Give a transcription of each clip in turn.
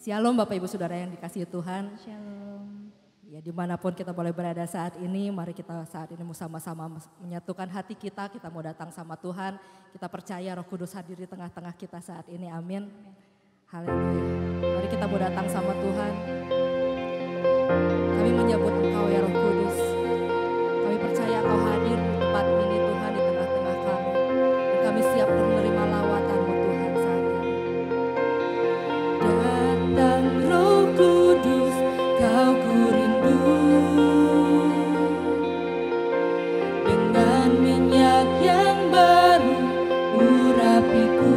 Shalom Bapak Ibu Saudara yang dikasihi Tuhan. Shalom. Ya dimanapun kita boleh berada saat ini, mari kita saat ini sama-sama menyatukan hati kita mau datang sama Tuhan. Kita percaya Roh Kudus hadir di tengah-tengah kita saat ini, amin. Haleluya. Mari kita mau datang sama Tuhan. Kami menyambut Engkau ya Roh Kudus. Kami percaya Engkau hadir di tempat ini Tuhan, di tengah-tengah kami. Dan kami siap menerima lawatan-Mu Tuhan saat ini. Datang Roh Kudus, Kau ku rindu. Dengan minyak yang baru urapiku,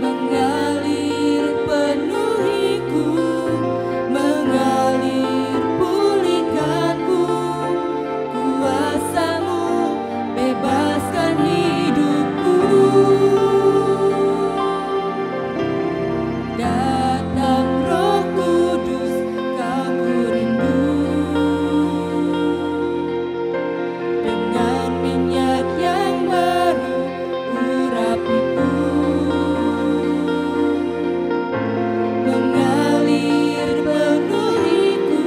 mengalir penuhiku, mengalir pulihkanku. Kuasa-Mu bebaskan hidupku. Datang Roh Kudus, Kau ku rindu. Dengan minyak yang baru urapiku, mengalir penuhiku,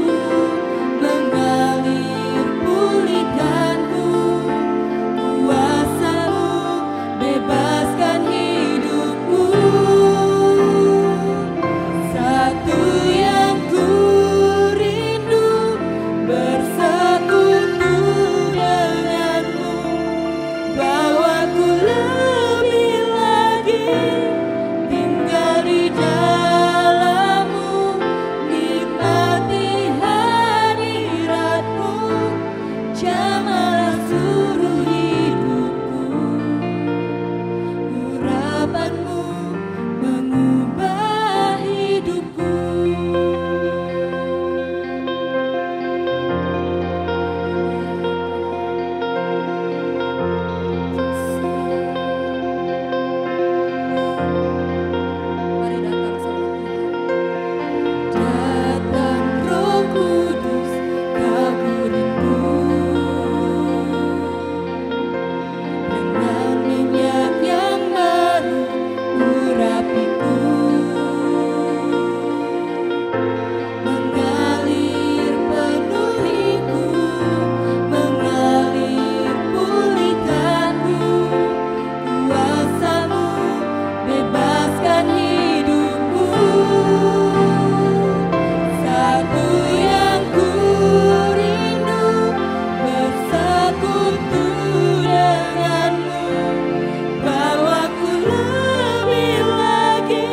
mengalir pulihkanku. Kuasa-Mu bebaskan hidupku. Satu yang ku rindu, bersekutu denganmu. Bawaku lebih lagi, tinggal di dalam-Mu. Nikmati hadirat-Mu, jamalah seluruh hidupku. Urapan-Mu mengubah hidupku. Mari datang sama Tuhan. Datang Roh Kudus, Kau ku rindu. Dengan minyak yang baru urapiku, mengalir penuhiku, mengalir pulihkanku. Kuasa-Mu bebaskan hidupku. Satu yang ku rindu, bersekutu denganmu. Bawaku lebih lagi,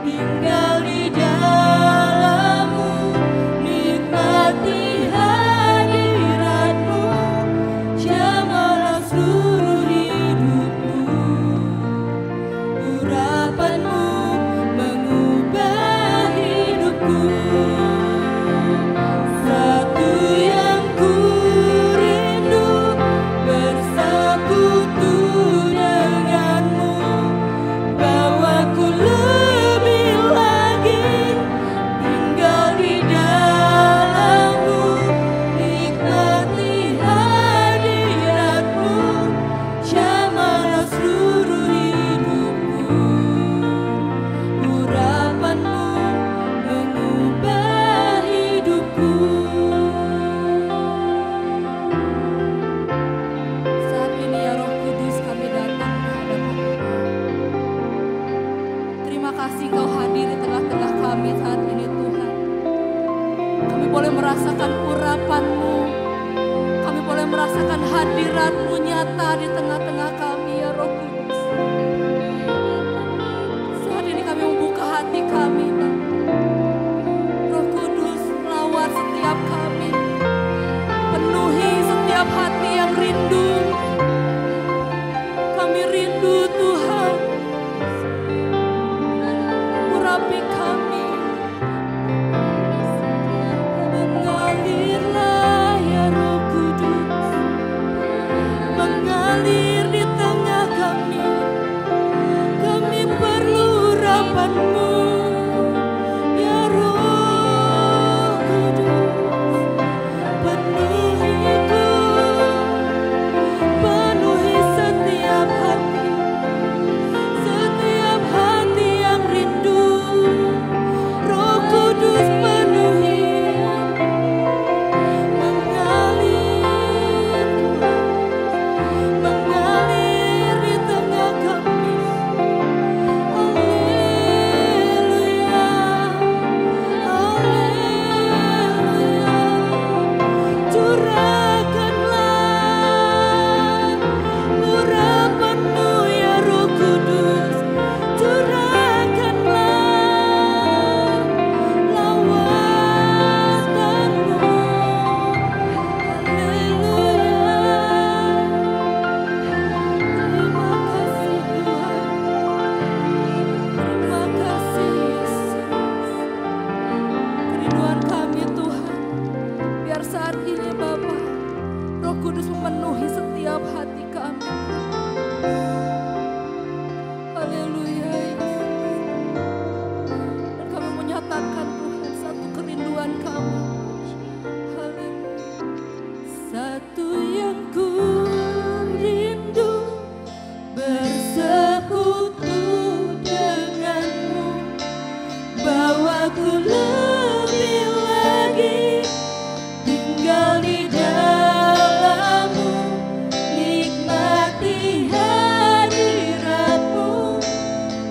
tinggal di dalam-Mu. Nikmati hadirat-Mu, jamalah seluruh hidupku. Urapan-Mu mengubah hidupku. Satu yang ku rindu, bersekutu denganmu. Bawaku lebih lagi, tinggal di dalam-Mu. Nikmati hadirat-Mu, jamalah seluruh hidupku. Urapan-Mu mengubah hidupku. Saat ini ya Roh Kudus, kami datang menghadap Engkau. Terima kasih Kau hadir di tengah-tengah kami saat ini Tuhan. Kami boleh merasakan urapan-Mu, kami boleh merasakan hadirat-Mu nyata di tengah-tengah kami ya Roh Kudus. Saat ini kami membuka hati kami Bapa. Roh Kudus, lawat setiap kami, penuhi setiap hati yang rindu. Kami rindu Tuhan, urapi kami. Mengalirlah ya Roh Kudus, mengalir di tengah kami. Kami perlu urapan-Mu ya Roh Kudus. Penuhiku, saat ini Bapa, Roh Kudus memenuhi setiap hati kami. Haleluya Yesus. Dan kami menyatakan Tuhan satu kerinduan kami. Haleluya. Satu yang ku rindu bersekutu denganmu, bahwa ku lebih lagi tinggal di dalammu, nikmati hadiratmu,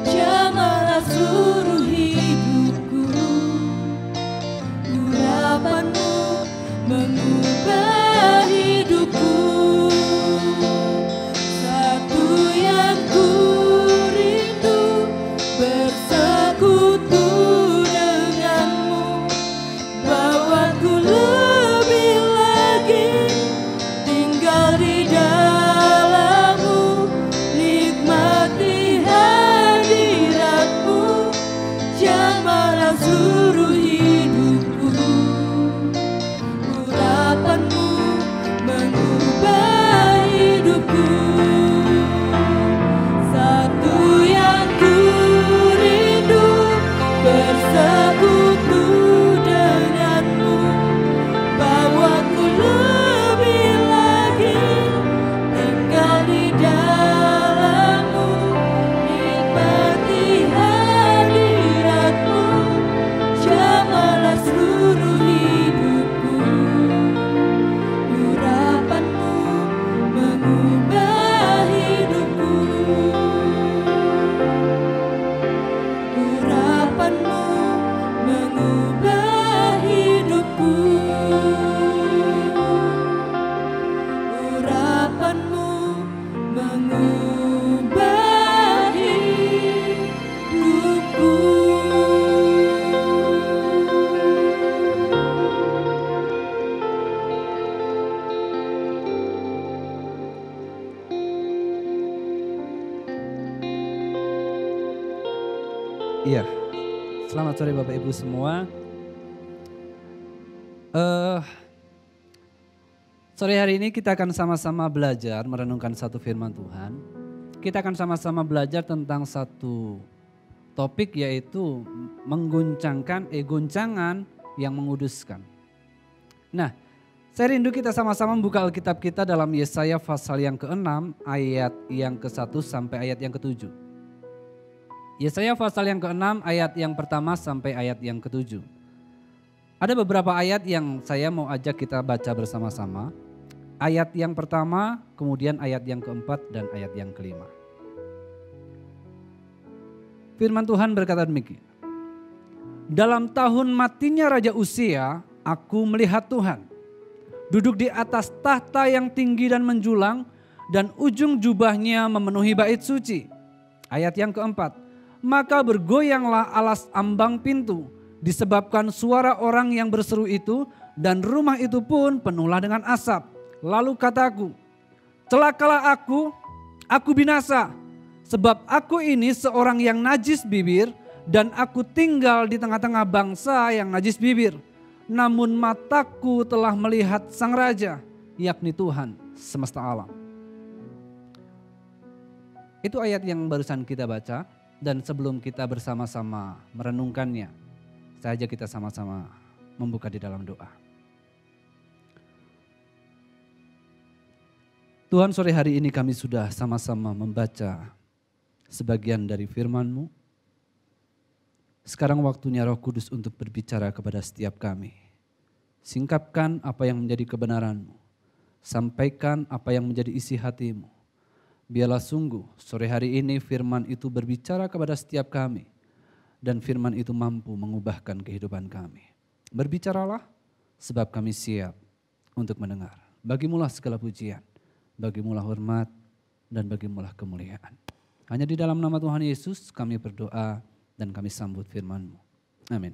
jamalah seluruh hidupku. Urapanmu mengubah hidupku. Satu yang ku rindu bersekutu denganmu, bahwa ku lebih lagi tinggal di dalammu, nikmati hadiratmu, jamalah seluruh hidupku. Urapanmu mengubah hidupku. Satu yang ku rindu bersekutu denganmu, bahwa ku lebih lagi tinggal di dalammu, nikmati hadiratmu, jamalah seluruh hidupku. Urapanmu mengubah hidupku. Urapanmu mengubah hidupku. Urapanmu mengubah hidupku. Iya, selamat sore Bapak Ibu semua. Sore hari ini kita akan sama-sama belajar merenungkan satu firman Tuhan. Kita akan sama-sama belajar tentang satu topik, yaitu mengguncangkan goncangan yang menguduskan. Nah, saya rindu kita sama-sama membuka Alkitab kita dalam Yesaya pasal yang ke-6 ayat yang ke-1 sampai ayat yang ke-7. Yesaya pasal yang ke-6 ayat yang pertama sampai ayat yang ke-7. Ada beberapa ayat yang saya mau ajak kita baca bersama-sama. Ayat yang pertama, kemudian ayat yang keempat dan ayat yang kelima. Firman Tuhan berkata demikian. Dalam tahun matinya Raja Uzia, aku melihat Tuhan duduk di atas tahta yang tinggi dan menjulang, dan ujung jubahnya memenuhi bait suci. Ayat yang keempat. Maka bergoyanglah alas ambang pintu disebabkan suara orang yang berseru itu, dan rumah itu pun penuhlah dengan asap. Lalu kataku, celakalah aku binasa, sebab aku ini seorang yang najis bibir, dan aku tinggal di tengah-tengah bangsa yang najis bibir. Namun mataku telah melihat Sang Raja, yakni Tuhan semesta alam. Itu ayat yang barusan kita baca. Dan sebelum kita bersama-sama merenungkannya, saya ajak kita sama-sama membuka di dalam doa. Tuhan, sore hari ini kami sudah sama-sama membaca sebagian dari firman-Mu. Sekarang waktunya Roh Kudus untuk berbicara kepada setiap kami. Singkapkan apa yang menjadi kebenaran-Mu. Sampaikan apa yang menjadi isi hati-Mu. Biarlah sungguh sore hari ini firman itu berbicara kepada setiap kami, dan firman itu mampu mengubahkan kehidupan kami. Berbicaralah sebab kami siap untuk mendengar. Bagimulah segala pujian, bagimulah hormat, dan bagimulah kemuliaan. Hanya di dalam nama Tuhan Yesus kami berdoa dan kami sambut firman-Mu. Amin.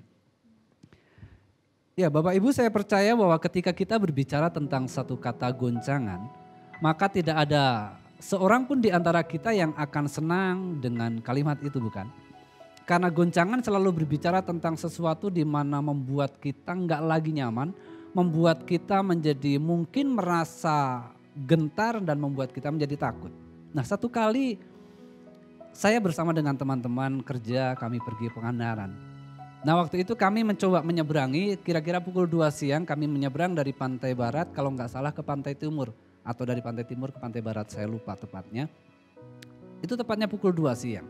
Ya Bapak Ibu, saya percaya bahwa ketika kita berbicara tentang satu kata goncangan, maka tidak ada seorang pun di antara kita yang akan senang dengan kalimat itu, bukan? Karena goncangan selalu berbicara tentang sesuatu di mana membuat kita nggak lagi nyaman, membuat kita menjadi mungkin merasa gentar dan membuat kita menjadi takut. Nah, satu kali saya bersama dengan teman-teman kerja kami pergi Pangandaran. Nah, waktu itu kami mencoba menyeberangi, kira-kira pukul 2 siang kami menyeberang dari pantai barat kalau nggak salah ke pantai timur. Atau dari pantai timur ke pantai barat, saya lupa tepatnya. Itu tepatnya pukul 2 siang.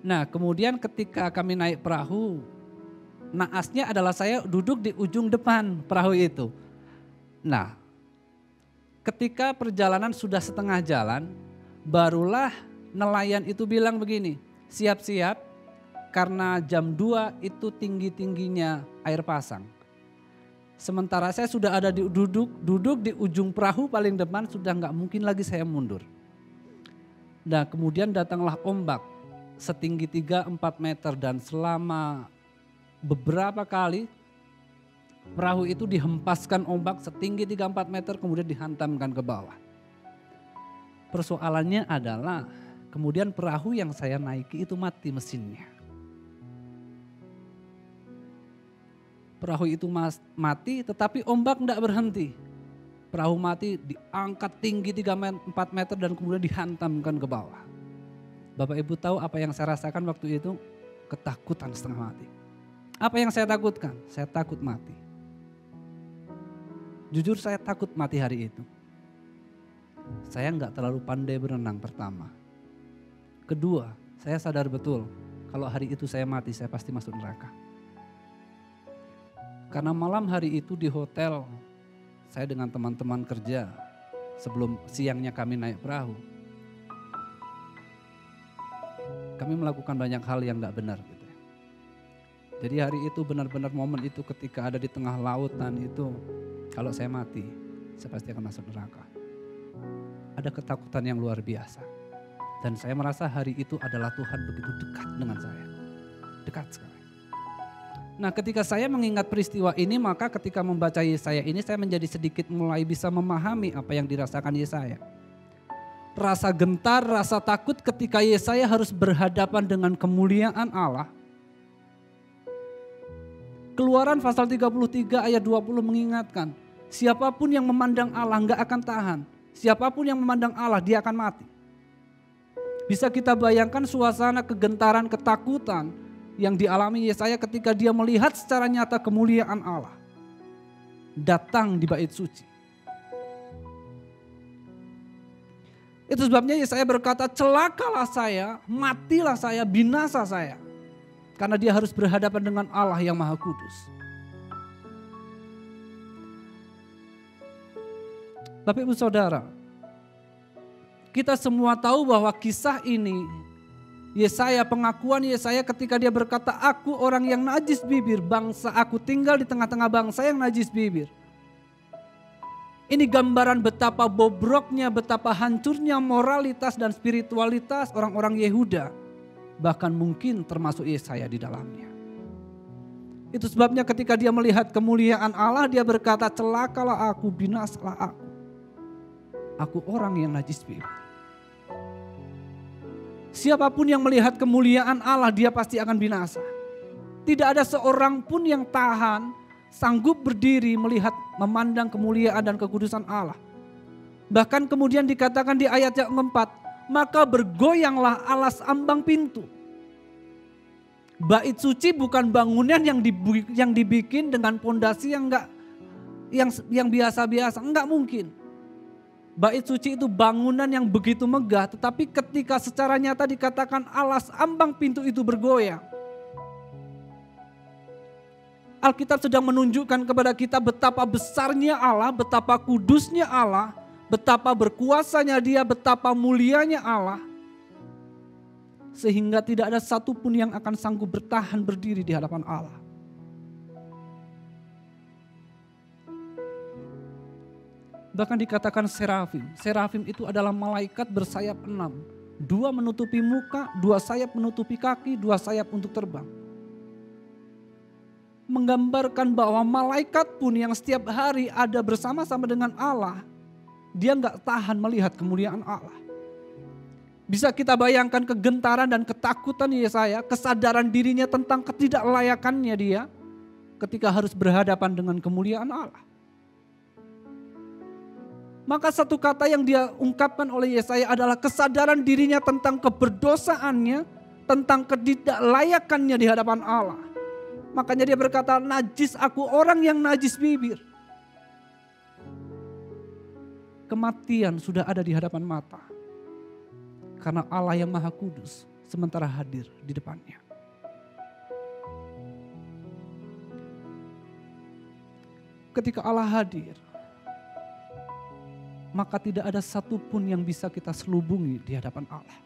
Nah, kemudian ketika kami naik perahu, naasnya adalah saya duduk di ujung depan perahu itu. Nah, ketika perjalanan sudah setengah jalan, barulah nelayan itu bilang begini, siap-siap karena jam 2 itu tinggi-tingginya air pasang. Sementara saya sudah ada duduk di ujung perahu paling depan, sudah nggak mungkin lagi saya mundur. Nah, kemudian datanglah ombak setinggi 3-4 meter dan selama beberapa kali perahu itu dihempaskan ombak setinggi 3-4 meter kemudian dihantamkan ke bawah. Persoalannya adalah kemudian perahu yang saya naiki itu mati mesinnya. Perahu itu mati tetapi ombak tidak berhenti. Perahu mati diangkat tinggi 3-4 meter dan kemudian dihantamkan ke bawah. Bapak Ibu tahu apa yang saya rasakan waktu itu? Ketakutan setengah mati. Apa yang saya takutkan? Saya takut mati. Jujur saya takut mati hari itu. Saya nggak terlalu pandai berenang pertama. Kedua, saya sadar betul kalau hari itu saya mati saya pasti masuk neraka. Karena malam hari itu di hotel, saya dengan teman-teman kerja sebelum siangnya kami naik perahu. Kami melakukan banyak hal yang gak benar. Gitu. Jadi hari itu benar-benar momen itu ketika ada di tengah lautan itu, kalau saya mati, saya pasti akan masuk neraka. Ada ketakutan yang luar biasa. Dan saya merasa hari itu adalah Tuhan begitu dekat dengan saya. Dekat sekali. Nah, ketika saya mengingat peristiwa ini, maka ketika membaca Yesaya ini saya menjadi sedikit mulai bisa memahami apa yang dirasakan Yesaya. Rasa gentar, rasa takut ketika Yesaya harus berhadapan dengan kemuliaan Allah. Keluaran pasal 33 ayat 20 mengingatkan, siapapun yang memandang Allah enggak akan tahan. Siapapun yang memandang Allah dia akan mati. Bisa kita bayangkan suasana kegentaran, ketakutan yang dialami Yesaya ketika dia melihat secara nyata kemuliaan Allah datang di bait suci. Itu sebabnya Yesaya berkata, celakalah saya, matilah saya, binasa saya. Karena dia harus berhadapan dengan Allah yang Maha Kudus. Bapak Ibu Saudara, kita semua tahu bahwa kisah ini Yesaya, pengakuan Yesaya ketika dia berkata, aku orang yang najis bibir, bangsa aku tinggal di tengah-tengah bangsa yang najis bibir. Ini gambaran betapa bobroknya, betapa hancurnya moralitas dan spiritualitas orang-orang Yehuda. Bahkan mungkin termasuk Yesaya di dalamnya. Itu sebabnya ketika dia melihat kemuliaan Allah, dia berkata, celakalah aku, binasalah aku. Aku orang yang najis bibir. Siapapun yang melihat kemuliaan Allah dia pasti akan binasa. Tidak ada seorang pun yang tahan, sanggup berdiri melihat, memandang kemuliaan dan kekudusan Allah. Bahkan kemudian dikatakan di ayat yang keempat, maka bergoyanglah alas ambang pintu. Bait suci bukan bangunan yang dibikin dengan pondasi yang biasa-biasa, enggak mungkin. Bait suci itu bangunan yang begitu megah, tetapi ketika secara nyata dikatakan alas ambang pintu itu bergoyang. Alkitab sedang menunjukkan kepada kita betapa besarnya Allah, betapa kudusnya Allah, betapa berkuasanya Dia, betapa mulianya Allah. Sehingga tidak ada satupun yang akan sanggup bertahan berdiri di hadapan Allah. Bahkan dikatakan serafim. Serafim itu adalah malaikat bersayap 6. 2 menutupi muka, 2 sayap menutupi kaki, 2 sayap untuk terbang. Menggambarkan bahwa malaikat pun yang setiap hari ada bersama-sama dengan Allah, dia gak tahan melihat kemuliaan Allah. Bisa kita bayangkan kegentaran dan ketakutan Yesaya, kesadaran dirinya tentang ketidaklayakannya dia ketika harus berhadapan dengan kemuliaan Allah. Maka satu kata yang dia ungkapkan oleh Yesaya adalah kesadaran dirinya tentang keberdosaannya, tentang ketidaklayakannya di hadapan Allah. Makanya dia berkata, najis aku, orang yang najis bibir. Kematian sudah ada di hadapan mata. Karena Allah yang Maha Kudus sementara hadir di depannya. Ketika Allah hadir, maka tidak ada satupun yang bisa kita selubungi di hadapan Allah.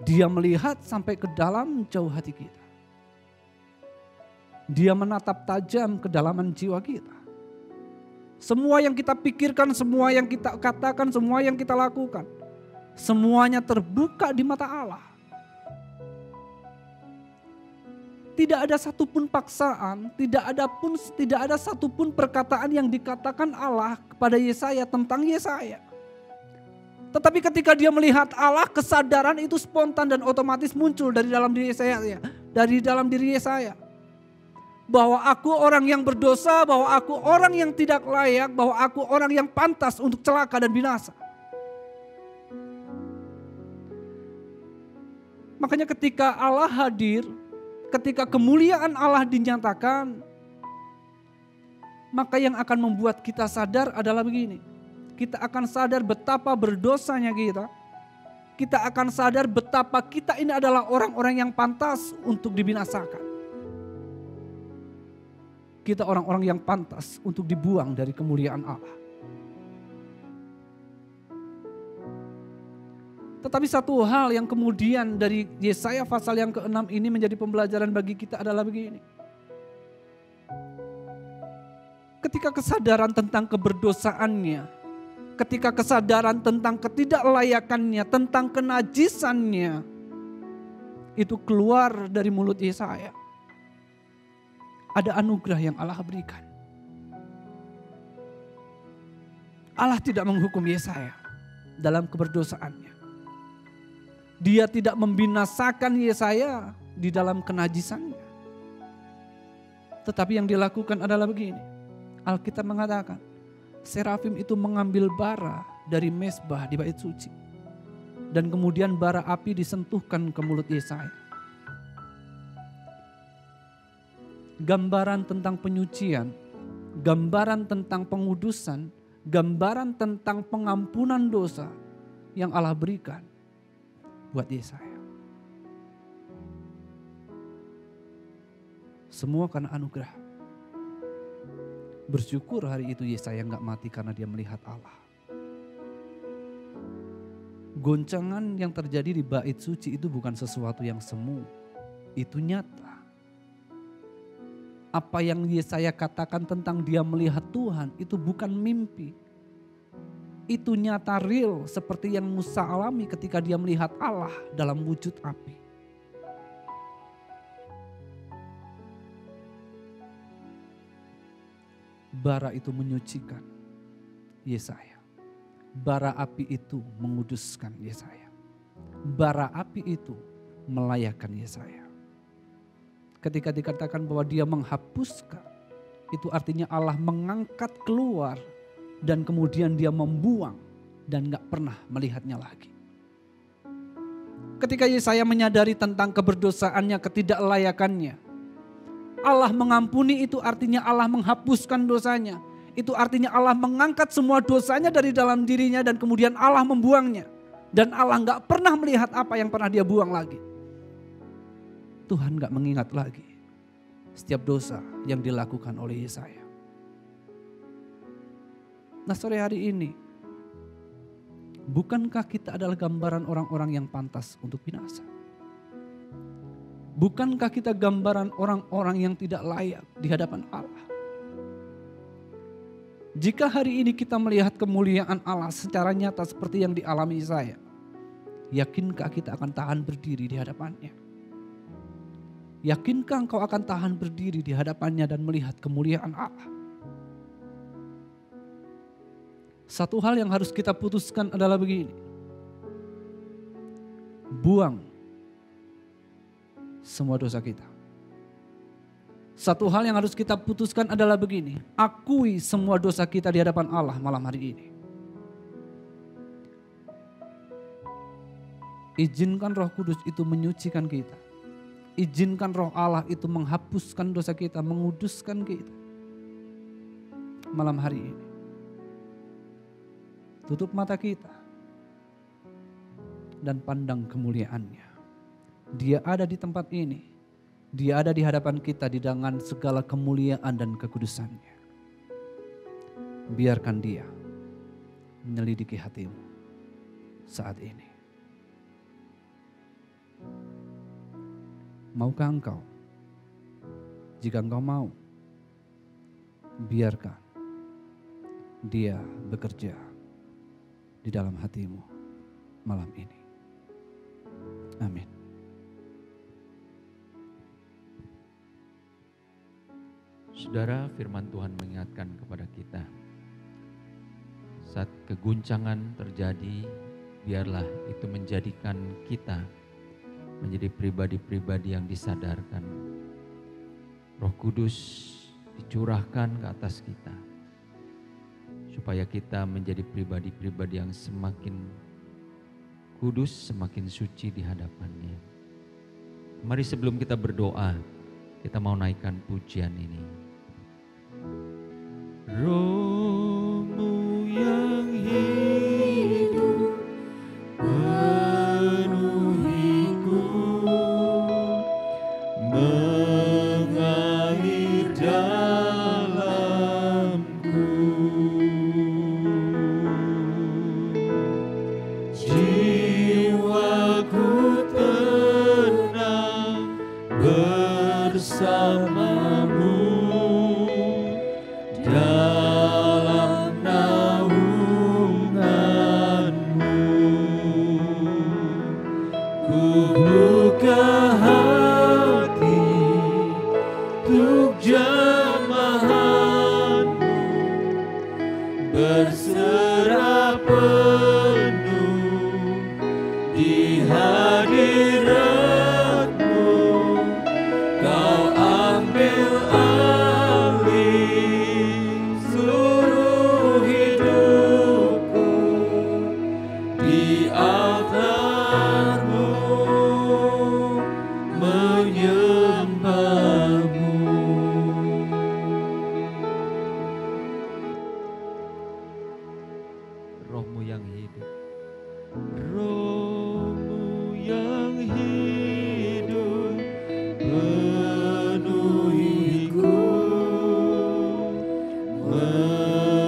Dia melihat sampai ke dalam jauh hati kita. Dia menatap tajam kedalaman jiwa kita. Semua yang kita pikirkan, semua yang kita katakan, semua yang kita lakukan, semuanya terbuka di mata Allah. Tidak ada satupun paksaan, tidak ada satupun perkataan yang dikatakan Allah kepada Yesaya tentang Yesaya. Tetapi ketika dia melihat Allah, kesadaran itu spontan dan otomatis muncul dari dalam diri Yesaya, dari dalam diri Yesaya. Bahwa aku orang yang berdosa, bahwa aku orang yang tidak layak, bahwa aku orang yang pantas untuk celaka dan binasa. Makanya ketika Allah hadir, ketika kemuliaan Allah dinyatakan, maka yang akan membuat kita sadar adalah begini. Kita akan sadar betapa berdosanya kita. Kita akan sadar betapa kita ini adalah orang-orang yang pantas untuk dibinasakan. Kita orang-orang yang pantas untuk dibuang dari kemuliaan Allah. Tetapi satu hal yang kemudian dari Yesaya pasal yang ke-6 ini menjadi pembelajaran bagi kita adalah begini. Ketika kesadaran tentang keberdosaannya, ketika kesadaran tentang ketidaklayakannya, tentang kenajisannya, itu keluar dari mulut Yesaya. Ada anugerah yang Allah berikan. Allah tidak menghukum Yesaya dalam keberdosaannya. Dia tidak membinasakan Yesaya di dalam kenajisannya. Tetapi yang dilakukan adalah begini. Alkitab mengatakan, serafim itu mengambil bara dari mezbah di bait suci. Dan kemudian bara api disentuhkan ke mulut Yesaya. Gambaran tentang penyucian, gambaran tentang pengudusan, gambaran tentang pengampunan dosa yang Allah berikan buat Yesaya. Semua karena anugerah. Bersyukur hari itu Yesaya gak mati karena dia melihat Allah. Goncangan yang terjadi di bait suci itu bukan sesuatu yang semu. Itu nyata. Apa yang Yesaya katakan tentang dia melihat Tuhan itu bukan mimpi. Itu nyata real seperti yang Musa alami ketika dia melihat Allah dalam wujud api. Bara itu menyucikan Yesaya. Bara api itu menguduskan Yesaya. Bara api itu melayakkan Yesaya. Ketika dikatakan bahwa dia menghapuskan, itu artinya Allah mengangkat keluar dan kemudian dia membuang dan gak pernah melihatnya lagi. Ketika Yesaya menyadari tentang keberdosaannya, ketidaklayakannya, Allah mengampuni itu artinya Allah menghapuskan dosanya. Itu artinya Allah mengangkat semua dosanya dari dalam dirinya dan kemudian Allah membuangnya. Dan Allah gak pernah melihat apa yang pernah dia buang lagi. Tuhan gak mengingat lagi setiap dosa yang dilakukan oleh Yesaya. Nah sore hari ini, bukankah kita adalah gambaran orang-orang yang pantas untuk binasa? Bukankah kita gambaran orang-orang yang tidak layak di hadapan Allah? Jika hari ini kita melihat kemuliaan Allah secara nyata seperti yang dialami Yesaya, yakinkah kita akan tahan berdiri di hadapannya? Yakinkah engkau akan tahan berdiri di hadapannya dan melihat kemuliaan Allah? Satu hal yang harus kita putuskan adalah begini. Buang semua dosa kita. Satu hal yang harus kita putuskan adalah begini. Akui semua dosa kita di hadapan Allah malam hari ini. Izinkan Roh Kudus itu menyucikan kita. Izinkan Roh Allah itu menghapuskan dosa kita, menguduskan kita. Malam hari ini. Tutup mata kita. Dan pandang kemuliaan-Nya. Dia ada di tempat ini. Dia ada di hadapan kita di dengan segala kemuliaan dan kekudusan-Nya. Biarkan Dia menyelidiki hatimu saat ini. Maukah engkau? Jika engkau mau, biarkan Dia bekerja di dalam hatimu malam ini. Amin. Saudara, firman Tuhan mengingatkan kepada kita, saat keguncangan terjadi, biarlah itu menjadikan kita menjadi pribadi-pribadi yang disadarkan. Roh Kudus dicurahkan ke atas kita, supaya kita menjadi pribadi-pribadi yang semakin kudus, semakin suci di hadapan-Nya. Mari sebelum kita berdoa, kita mau naikkan pujian ini. Roh-Mu yang hidup penuhiku, mengalir dalamku. Jiwaku tenang bersama-Mu dalam naungan-Mu. Ku buka hati untuk jamahan-Mu, berserah penuh di hadirat-Mu. Kau ambil alih seluruh hidupku di altar-Mu, menyembah-Mu. Roh-Mu yang hidup, Roh-Mu yang hidup penuhiku,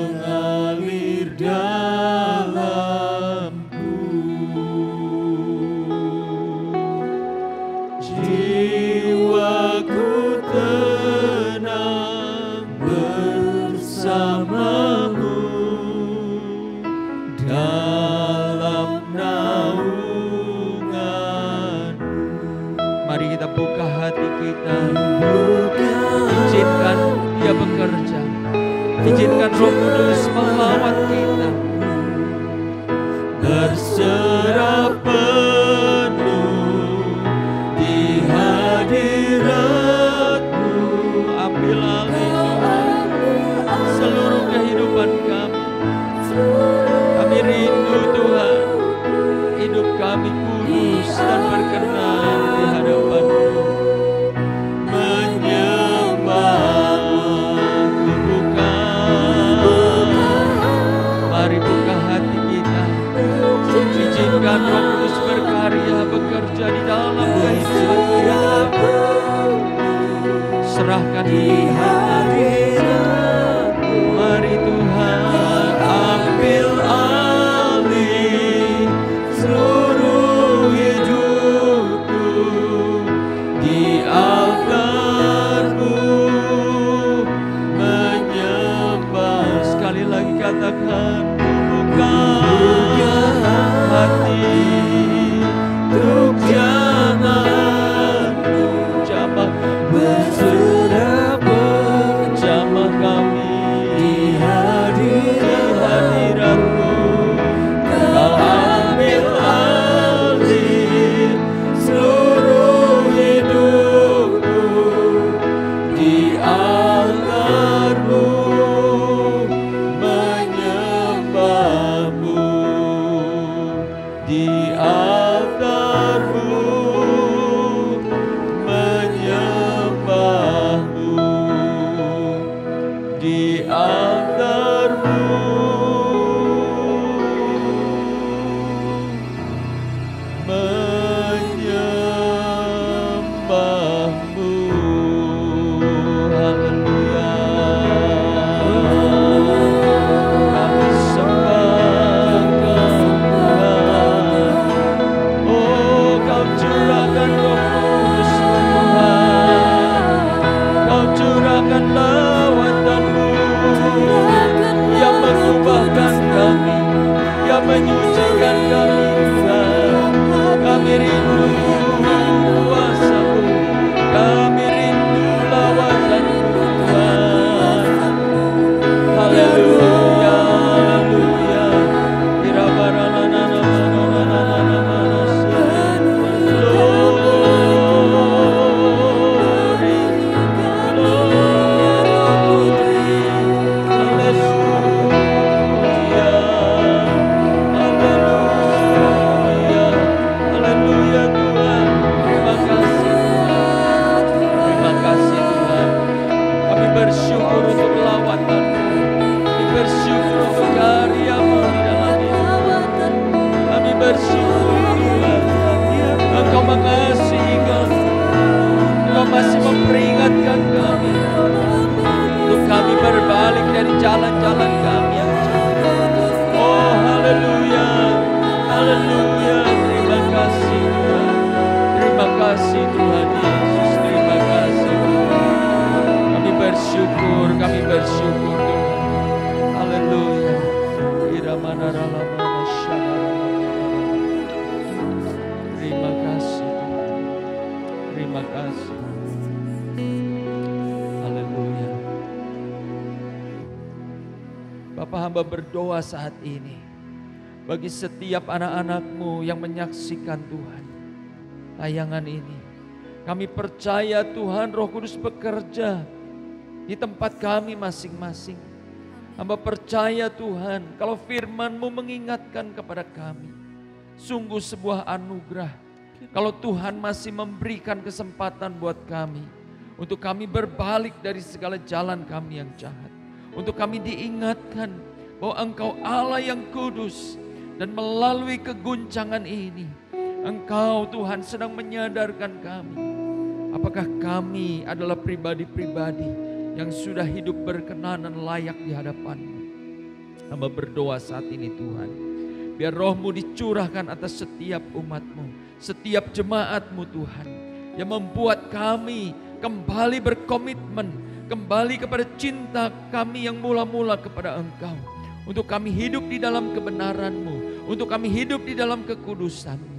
mengalir dalamku. Jiwaku tenang bersama-Mu dalam naungan. Mari kita buka hati kita, izinkan Dia bekerja, izinkan Roh Kudus melawat kita, berserah penuh di hadirat-Mu. Ambil alih seluruh kehidupan kami. Kami rindu Tuhan, hidup kami kudus dan berkenan di hadapan-Mu. Menyembah-Mu, buka, mari buka hati kita, izinkan Roh Kudus bergerak. di altar-Mu. Menyucikan kami Tuhan, kami rindu kuasa-Mu, kami rindu lawatan Tuhan. Haleluya, haleluya. Bersyukur untuk lawatan-Mu, bersyukur untuk karya-Mu di dalam hidup. Kami bersyukur Tuhan, Engkau mengasihi kami, Engkau masih memperingatkan kami untuk kami berbalik dari jalan-jalan kami yang jahat. Oh haleluya, haleluya, terima kasih Tuhan, terima kasih Tuhan Yesus, terima kasih Tuhan. Kami bersyukur Tuhan. Haleluya. Terima kasih Tuhan. Terima kasih. Haleluya. Bapak hamba berdoa saat ini bagi setiap anak-anak-Mu yang menyaksikan Tuhan tayangan ini. Kami percaya Tuhan Roh Kudus bekerja di tempat kami masing-masing. Hamba percaya Tuhan, kalau firman-Mu mengingatkan kepada kami, sungguh sebuah anugerah. Kalau Tuhan masih memberikan kesempatan buat kami, untuk kami berbalik dari segala jalan kami yang jahat. Untuk kami diingatkan bahwa Engkau Allah yang kudus, dan melalui keguncangan ini, Engkau Tuhan sedang menyadarkan kami, apakah kami adalah pribadi-pribadi yang sudah hidup berkenan dan layak di hadapan-Mu. Hamba berdoa saat ini Tuhan, biar Roh-Mu dicurahkan atas setiap umat-Mu, setiap jemaat-Mu Tuhan, yang membuat kami kembali berkomitmen, kembali kepada cinta kami yang mula-mula kepada Engkau. Untuk kami hidup di dalam kebenaran-Mu, untuk kami hidup di dalam kekudusan-Mu.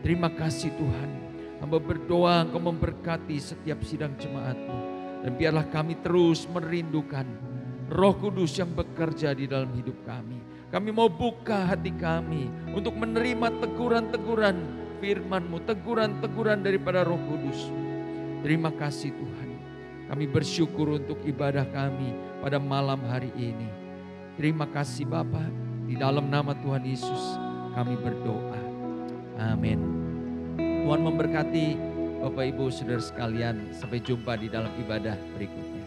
Terima kasih Tuhan, hamba berdoa Engkau memberkati setiap sidang jemaat-Mu. Dan biarlah kami terus merindukan Roh Kudus yang bekerja di dalam hidup kami. Kami mau buka hati kami untuk menerima teguran-teguran firman-Mu, teguran-teguran daripada Roh Kudus. Terima kasih Tuhan. Kami bersyukur untuk ibadah kami pada malam hari ini. Terima kasih Bapa, di dalam nama Tuhan Yesus kami berdoa. Amin. Tuhan memberkati Bapak Ibu Saudara sekalian, sampai jumpa di dalam ibadah berikutnya.